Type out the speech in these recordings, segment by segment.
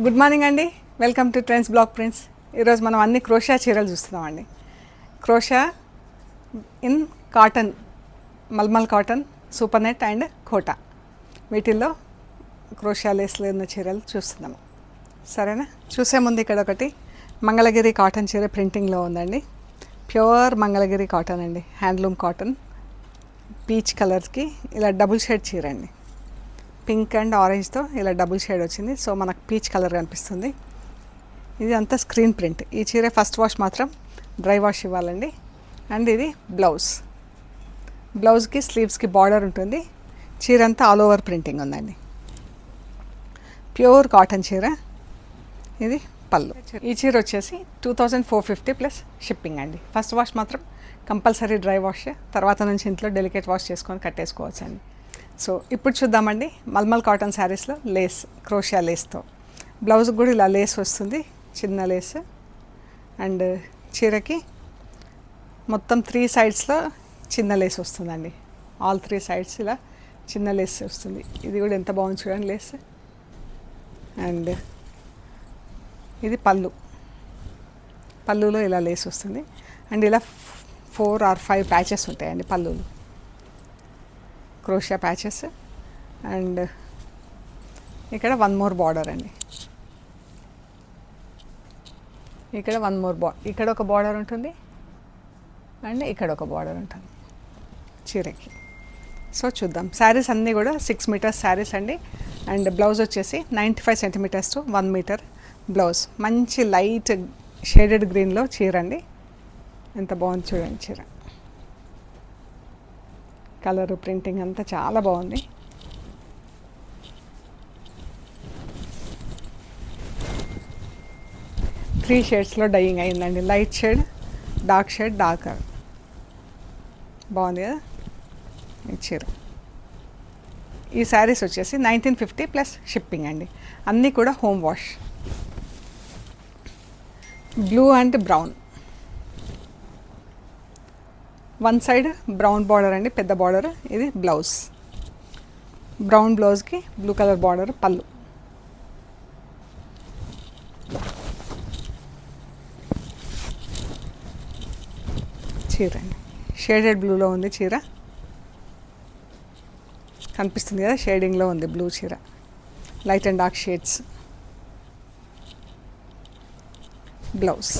Good morning అండి. Welcome to Trends Block Prints. ఈరోజు మనం అన్ని క్రోషా చీరలు చూస్తున్నామండి. Crochet in cotton, malmal cotton, super net and Kota, వీటిల్లో క్రోషా లేస్లో ఉన్న చీరలు చూస్తున్నాము. సరేనా? చూసే ముందు ఇక్కడ ఒకటి మంగళగిరి కాటన్ చీర ప్రింటింగ్లో ఉందండి. ప్యూర్ మంగళగిరి కాటన్ అండి, హ్యాండ్లూమ్ కాటన్, పీచ్ కలర్కి ఇలా డబుల్ షేడ్ చీర అండి. పింక్ అండ్ ఆరెంజ్తో ఇలా డబుల్ షేడ్ వచ్చింది. సో మనకు పీచ్ కలర్ కనిపిస్తుంది. ఇది అంతా స్క్రీన్ ప్రింట్. ఈ చీర ఫస్ట్ వాష్ మాత్రం డ్రై వాష్ ఇవ్వాలండి. అండ్ ఇది బ్లౌజ్కి స్లీవ్స్కి బార్డర్ ఉంటుంది. చీర అంతా ఆల్ ఓవర్ ప్రింటింగ్ ఉందండి. ప్యూర్ కాటన్ చీర. ఇది పళ్ళు. ఈ చీర వచ్చేసి 2450 ప్లస్ షిప్పింగ్ అండి. ఫస్ట్ వాష్ మాత్రం కంపల్సరీ డ్రై వాష్, తర్వాత నుంచి ఇంట్లో డెలికేట్ వాష్ చేసుకొని కట్టేసుకోవచ్చు అండి. సో ఇప్పుడు చూద్దామండి మల్మల్ కాటన్ శారీస్లో లేస్, క్రోషియా లేస్తో. బ్లౌజ్కి కూడా ఇలా లేస్ వస్తుంది, చిన్న లేస్. అండ్ చీరకి మొత్తం 3 సైడ్స్లో చిన్న లేస్ వస్తుందండి. ఆల్ 3 సైడ్స్ ఇలా చిన్న లేస్ వస్తుంది. ఇది కూడా ఎంత బాగుంది చూడండి లేస్. అండ్ ఇది పళ్ళులో ఇలా లేస్ వస్తుంది. అండ్ ఇలా 4 or 5 ప్యాచెస్ ఉంటాయండి పళ్ళులు, క్రోషియా ప్యాచెస్. అండ్ ఇక్కడ 1 more బార్డర్ అండి. ఇక్కడ 1 more ఇక్కడ ఒక బార్డర్ ఉంటుంది అండ్ ఇక్కడ ఒక బార్డర్ ఉంటుంది చీరకి. సో చూద్దాం. శారీస్ అన్నీ కూడా 6 meters శారీస్ అండి. అండ్ బ్లౌజ్ వచ్చేసి 95 centimeters to 1 meter బ్లౌజ్. మంచి లైట్ షేడెడ్ గ్రీన్లో చీర అండి. ఎంత బాగుంది చూడండి చీర. కలరు, ప్రింటింగ్ అంతా చాలా బాగుంది. త్రీ షేడ్స్లో డైయింగ్ అయిందండి. Light shade, dark shade, darker. బాగుంది కదా ఈ చీర. ఈ శారీస్ వచ్చేసి 1950 ప్లస్ షిప్పింగ్ అండి. అన్నీ కూడా home wash. Blue and brown, 1 side brown border అండి, పెద్ద బార్డర్. ఇది బ్లౌజ్, బ్రౌన్ బ్లౌజ్కి బ్లూ కలర్ బార్డర్. పళ్ళు. చీర అండి షేడెడ్ బ్లూలో ఉంది చీర. కనిపిస్తుంది కదా, షేడింగ్లో ఉంది బ్లూ చీర. Light and dark shades. Blouse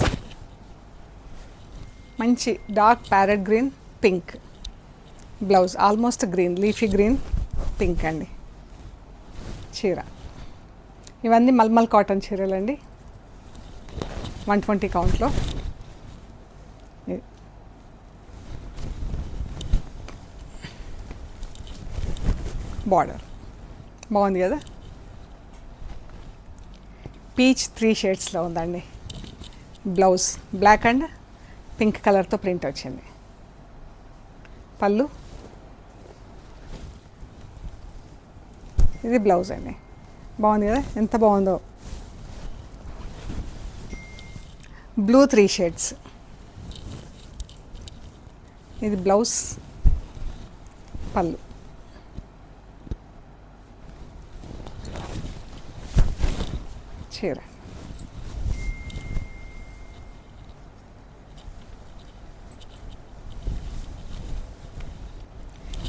మంచి dark parrot green, pink. Blouse almost green, leafy green, pink అండి చీర. ఇవన్నీ మల్మల్ కాటన్ చీరలు అండి, 120 కౌంట్లో. బార్డర్ బాగుంది కదా. పీచ్ 3 షేడ్స్లో ఉందండి. బ్లౌజ్ బ్లాక్ అండ్ పింక్ కలర్తో ప్రింట్ వచ్చింది. పళ్ళు. ఇది బ్లౌజ్ అండి. బాగుంది కదా, ఎంత బాగుందో. Blue 3 shades. ఇది బ్లౌజ్, పళ్ళు. చీర.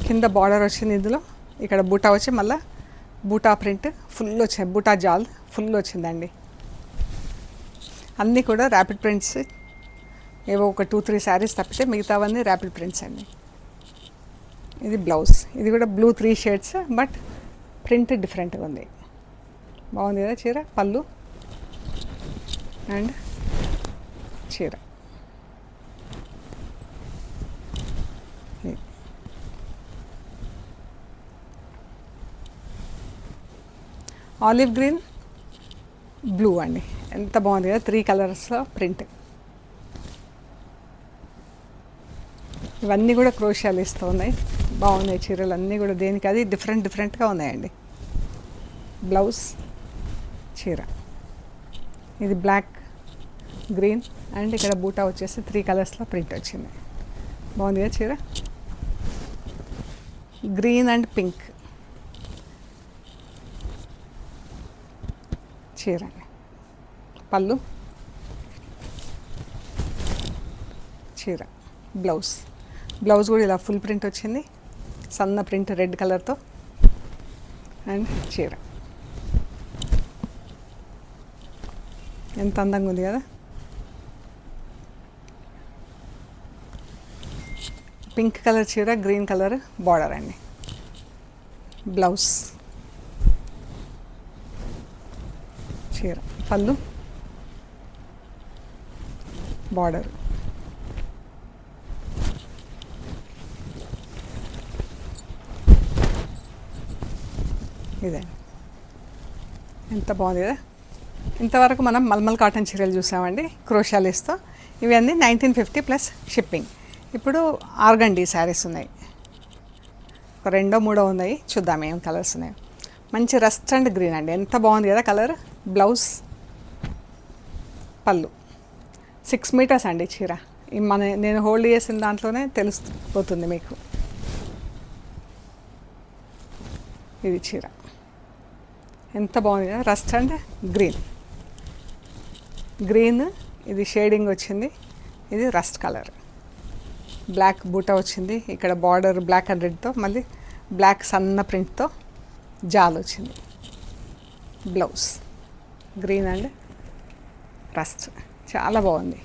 కింద బార్డర్ వచ్చింది. ఇందులో ఇక్కడ బూటా వచ్చి మళ్ళీ బూటా ప్రింట్ ఫుల్ వచ్చింది, బూటా జాల్ ఫుల్ వచ్చిందండి. అన్నీ కూడా ర్యాపిడ్ ప్రింట్స్. ఏవో ఒక 2-3 శారీస్ తప్పితే మిగతావన్నీ ర్యాపిడ్ ప్రింట్స్ అండి. ఇది బ్లౌజ్. ఇది కూడా బ్లూ 3 షేడ్స్, బట్ ప్రింట్ డిఫరెంట్గా ఉంది. బాగుంది కదా చీర. పళ్ళు అండ్ చీర. ఆలివ్ గ్రీన్, బ్లూ అండి. ఎంత బాగుంది కదా, 3 కలర్స్లో ప్రింట్. ఇవన్నీ కూడా క్రోషియాలు ఇస్తూ ఉన్నాయి. బాగున్నాయి చీరలు అన్నీ కూడా, దేనికి అది డిఫరెంట్గా ఉన్నాయండి. బ్లౌజ్, చీర. ఇది బ్లాక్, గ్రీన్ అండ్ ఇక్కడ బూటా వచ్చేసి 3 కలర్స్లో ప్రింట్ వచ్చింది. బాగుంది కదా చీర. Green and pink. చీర అండి. పళ్ళు, చీర, బ్లౌజ్. బ్లౌజ్ కూడా ఇలా ఫుల్ ప్రింట్ వచ్చింది, సన్న ప్రింట్ రెడ్ కలర్తో. అండ్ చీర ఎంత అందంగా ఉంది కదా. పింక్ కలర్ చీర, గ్రీన్ కలర్ బార్డర్ అండి. బ్లౌజ్, చీర, పళ్ళు, బార్డర్. ఇదే ఎంత బాగుంది కదా. ఇంతవరకు మనం మల్మల్ కాటన్ చీరలు చూసామండి క్రోషా లేస్తో. ఇవన్నీ 1950 ప్లస్ షిప్పింగ్. ఇప్పుడు ఆర్గండి శారీస్ ఉన్నాయి, ఒక 2 3 ఉన్నాయి, చూద్దాం ఏం కలర్స్ ఉన్నాయి. మంచి రస్ట్ అండ్ గ్రీన్ అండి, ఎంత బాగుంది కదా కలర్. బ్లౌజ్, పళ్ళు. 6 మీటర్స్ అండి చీర. నేను హోల్డ్ చేసిన దాంట్లోనే తెలిసిపోతుంది మీకు. ఇది చీర ఎంత బాగుంది కదా, రస్ట్ అండ్ గ్రీన్. గ్రీన్ ఇది షేడింగ్ వచ్చింది, ఇది రస్ట్ కలర్. బ్లాక్ బూటా వచ్చింది, ఇక్కడ బార్డర్ బ్లాక్ అండ్ రెడ్తో, మళ్ళీ బ్లాక్ సన్న ప్రింట్తో జాల్ వచ్చింది. బ్లౌజ్ గ్రీన్ అండ్ రస్ట్, చాలా బాగుంది.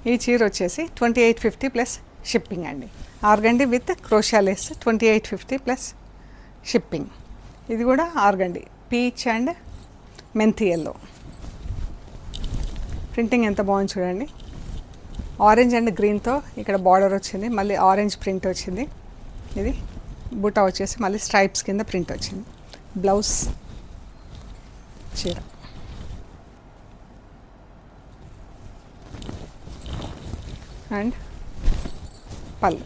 ఈ చీర వచ్చేసి 2850 ప్లస్ షిప్పింగ్ అండి. Organdy with crochet lace 2850 plus shipping. ఇది కూడా organdy, peach and methi yellow. Printing ఎంత బాగుంది చూడండి. ఆరెంజ్ అండ్ గ్రీన్తో ఇక్కడ బార్డర్ వచ్చింది, మళ్ళీ ఆరెంజ్ ప్రింట్ వచ్చింది. ఇది బూటా వచ్చేసి మళ్ళీ స్ట్రైప్స్ కింద ప్రింట్ వచ్చింది. బ్లౌజ్, చీర, అండ్ పళ్ళు.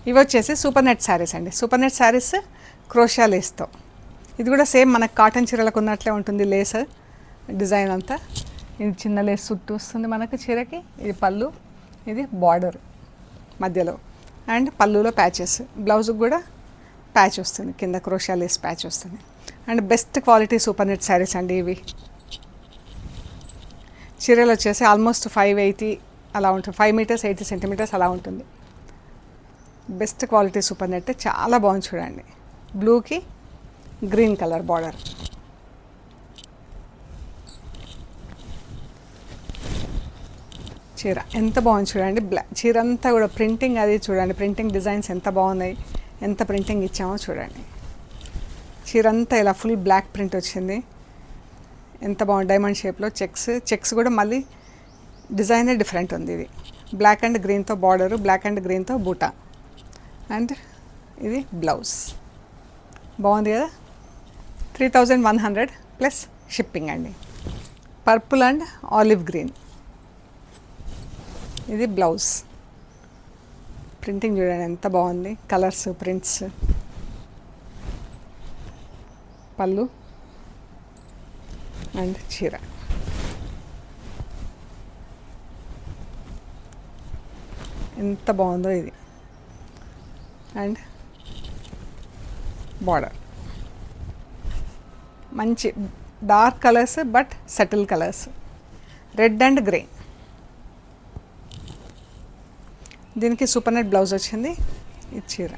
ఇవి వచ్చేసి సూపర్ నెట్ శారీస్ అండి. సూపర్ నెట్ శారీస్ క్రోషా లేస్తో. ఇది కూడా సేమ్ మనకు కాటన్ చీరలకు ఉన్నట్లే ఉంటుంది లేస్ డిజైన్ అంతా. ఇది చిన్న లేస్ చుట్టూ వస్తుంది మనకు చీరకి. ఇది పళ్ళు, ఇది బార్డర్ మధ్యలో, అండ్ పళ్ళులో ప్యాచెస్. బ్లౌజ్కి కూడా ప్యాచ్ వస్తుంది, కింద క్రోషా లేస్ ప్యాచ్ వస్తుంది. And best quality super net saris అండి ఇవి. చీరలు వచ్చేసి ఆల్మోస్ట్ 580 అలా ఉంటుంది, 5 మీటర్స్ 80 సెంటీమీటర్స్ అలా ఉంటుంది. బెస్ట్ క్వాలిటీ సూపర్ నెట్, చాలా బాగుంది చూడండి. బ్లూకి గ్రీన్ కలర్ బార్డర్. చీర ఎంత బాగుంది చూడండి. చీర అంతా కూడా ప్రింటింగ్ అది చూడండి, ప్రింటింగ్ డిజైన్స్ ఎంత బాగున్నాయి, ఎంత ప్రింటింగ్ ఇచ్చామో చూడండి. చీర అంతా ఇలా ఫుల్ బ్లాక్ ప్రింట్ వచ్చింది, ఎంత బాగుంది. డైమండ్ షేప్లో చెక్స్ కూడా మళ్ళీ డిజైనే డిఫరెంట్ ఉంది. ఇది బ్లాక్ అండ్ గ్రీన్తో బార్డరు, బ్లాక్ అండ్ గ్రీన్తో బూటా, అండ్ ఇది బ్లౌజ్. బాగుంది కదా. 3100 ప్లస్ షిప్పింగ్ అండి. పర్పుల్ అండ్ ఆలివ్ గ్రీన్, ఇది బ్లౌజ్. ప్రింటింగ్ చూడండి ఎంత బాగుంది, కలర్స్ ప్రింట్స్. పళ్ళు అండ్ చీర. ఎంత బాగుందో ఇది. అండ్ బార్డర్ మంచి dark colours but subtle colours, red and grey. దీనికి సూపర్ నెట్ బ్లౌజ్ వచ్చింది. ఇది చీర.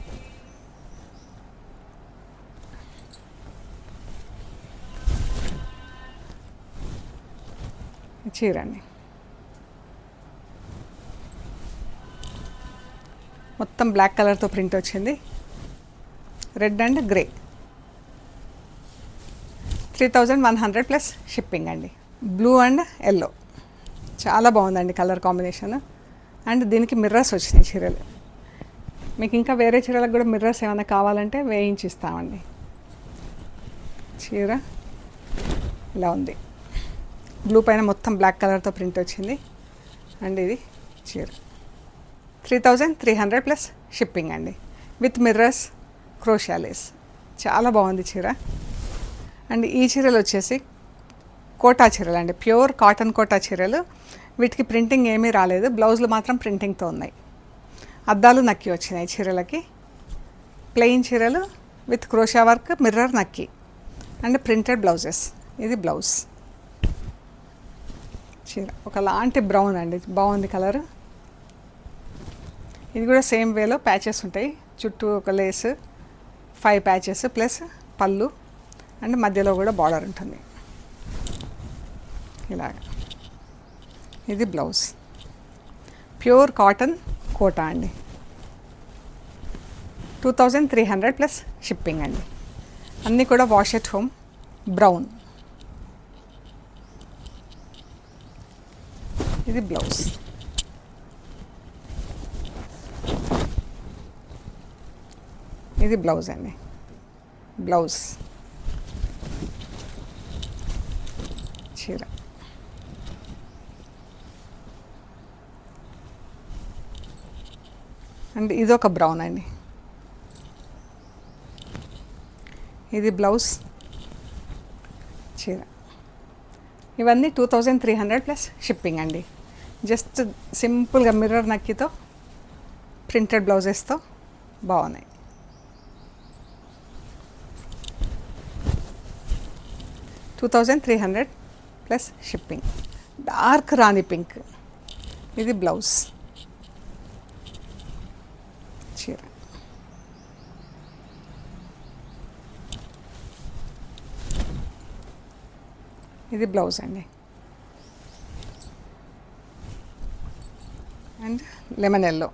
చీర అండి మొత్తం బ్లాక్ కలర్తో ప్రింట్ వచ్చింది, red and grey. 3100 plus shipping అండి. బ్లూ అండ్ ఎల్లో, చాలా బాగుందండి కలర్ కాంబినేషన్. అండ్ దీనికి మిర్రర్స్ వచ్చినాయి చీరలు. మీకు ఇంకా వేరే చీరలకు కూడా మిర్రర్స్ ఏమైనా కావాలంటే వేయించి ఇస్తామండి. చీర ఇలా ఉంది, బ్లూ పైన మొత్తం బ్లాక్ కలర్తో ప్రింట్ వచ్చింది. అండ్ ఇది చీర 3300 ప్లస్ షిప్పింగ్ అండి, విత్ మిర్రర్స్, క్రోషా లేస్. చాలా బాగుంది చీర. అండ్ ఈ చీరలు వచ్చేసి కోటా చీరలు అండి, ప్యూర్ కాటన్ కోటా చీరలు. వీటికి ప్రింటింగ్ ఏమీ రాలేదు, బ్లౌజులు మాత్రం ప్రింటింగ్తో ఉన్నాయి. అద్దాలు నక్కి వచ్చినాయి చీరలకి. ప్లెయిన్ చీరలు విత్ క్రోషా వర్క్, మిర్రర్ నక్కి అండ్ ప్రింటెడ్ బ్లౌజెస్. ఇది బ్లౌజ్. చీర ఒకలాంటి బ్రౌన్ అండి, బాగుంది కలర్. ఇది కూడా సేమ్ వేలో ప్యాచెస్ ఉంటాయి, చుట్టూ ఒక లేస్ 5 ప్యాచెస్ ప్లస్ పళ్ళు అండ్ మధ్యలో కూడా బార్డర్ ఉంటుంది ఇలాగ. ఇది బ్లౌజ్. ప్యూర్ కాటన్ కోటా అండి. 2300 ప్లస్ షిప్పింగ్ అండి. అన్నీ కూడా వాష్ ఎట్ హోమ్ బ్రౌన్. ఇది బ్లౌజ్. ఇది బ్లౌజ్ అండి. బ్లౌజ్ చీర. అండ్ ఇదొక బ్రౌన్ అండి. ఇది బ్లౌజ్ చీర. ఇవన్నీ 2300 ప్లస్ షిప్పింగ్ అండి. జస్ట్ సింపుల్గా మిర్రర్ నక్కితో ప్రింటెడ్ బ్లౌజెస్తో బాగున్నాయి. $2300 ప్లస్ షిప్పింగ్. డార్క్ రాణి పింక్. ఇది బ్లౌజ్ చీర. ఇది బ్లౌజ్ అండి. And lemon yellow.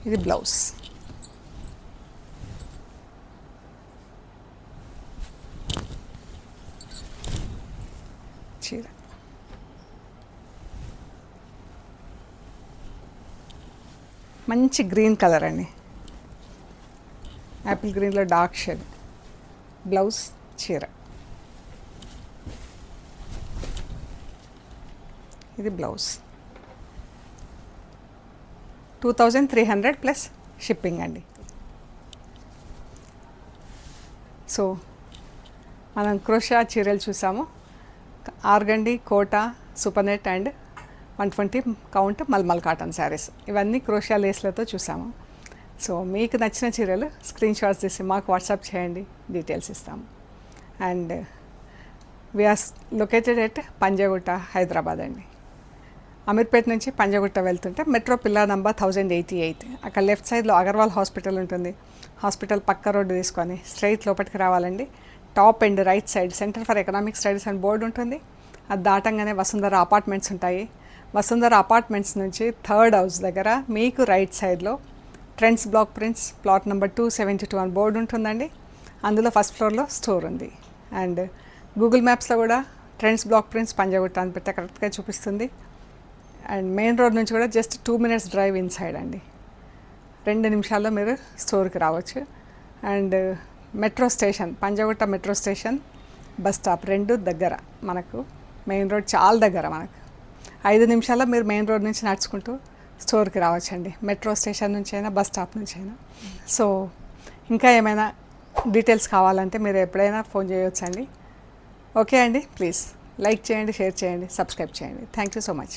ఇది బ్లౌజ్. చీర. మంచి గ్రీన్ కలర్ అండి, యాపిల్ గ్రీన్లో డార్క్ షేడ్. బ్లౌజ్ చీర. ఇది బ్లౌజ్. 2300 ప్లస్ షిప్పింగ్ అండి. సో మనం క్రోషా చీరలు చూసాము. Organdy, Kota, super net and 120 count malmal cotton sarees. ఇవన్నీ క్రోషా లేస్లతో చూసాము. సో మీకు నచ్చిన చీరలు స్క్రీన్ షాట్స్ తీసి మాకు వాట్సాప్ చేయండి, డీటెయిల్స్ ఇస్తాము. And we are located at Panjagutta, Hyderabad అండి. అమీర్పేట నుంచి పంజాగుట్ట వెళ్తుంటే మెట్రో పిల్లర్ నంబర్ 1088, అక్కడ లెఫ్ట్ సైడ్లో అగర్వాల్ హాస్పిటల్ ఉంటుంది. హాస్పిటల్ పక్క రోడ్డు తీసుకొని స్ట్రైట్ లోపలికి రావాలండి. Top and right side centre for economic studies అని బోర్డు ఉంటుంది. అది దాటంగానే వసుంధర అపార్ట్మెంట్స్ ఉంటాయి. వసుంధర అపార్ట్మెంట్స్ నుంచి 3rd హౌస్ దగ్గర మీకు రైట్ సైడ్లో trends Block prints plot number 272 అని బోర్డు ఉంటుందండి. అందులో ఫస్ట్ ఫ్లోర్లో స్టోర్ ఉంది. అండ్ గూగుల్ మ్యాప్స్లో కూడా ట్రెండ్స్ బ్లాక్ ప్రింట్స్ పంజాగుట్ట అని పెడితే కరెక్ట్గా చూపిస్తుంది. అండ్ మెయిన్ రోడ్ నుంచి కూడా జస్ట్ 2 minutes డ్రైవ్ ఇన్సైడ్ అండి. 2 నిమిషాల్లో మీరు స్టోర్కి రావచ్చు. And metro station, Panjagutta metro station, bus stop 2 దగ్గర మనకు. మెయిన్ రోడ్ చాలా దగ్గర మనకు. 5 నిమిషాల్లో మీరు మెయిన్ రోడ్ నుంచి నడుచుకుంటూ స్టోర్కి రావచ్చండి, మెట్రో స్టేషన్ నుంచి అయినా బస్ స్టాప్ నుంచి అయినా. సో ఇంకా ఏమైనా డీటెయిల్స్ కావాలంటే మీరు ఎప్పుడైనా ఫోన్ చేయవచ్చండి. ఓకే అండి, ప్లీజ్ లైక్ చేయండి, షేర్ చేయండి, సబ్స్క్రైబ్ చేయండి. Thank you so much.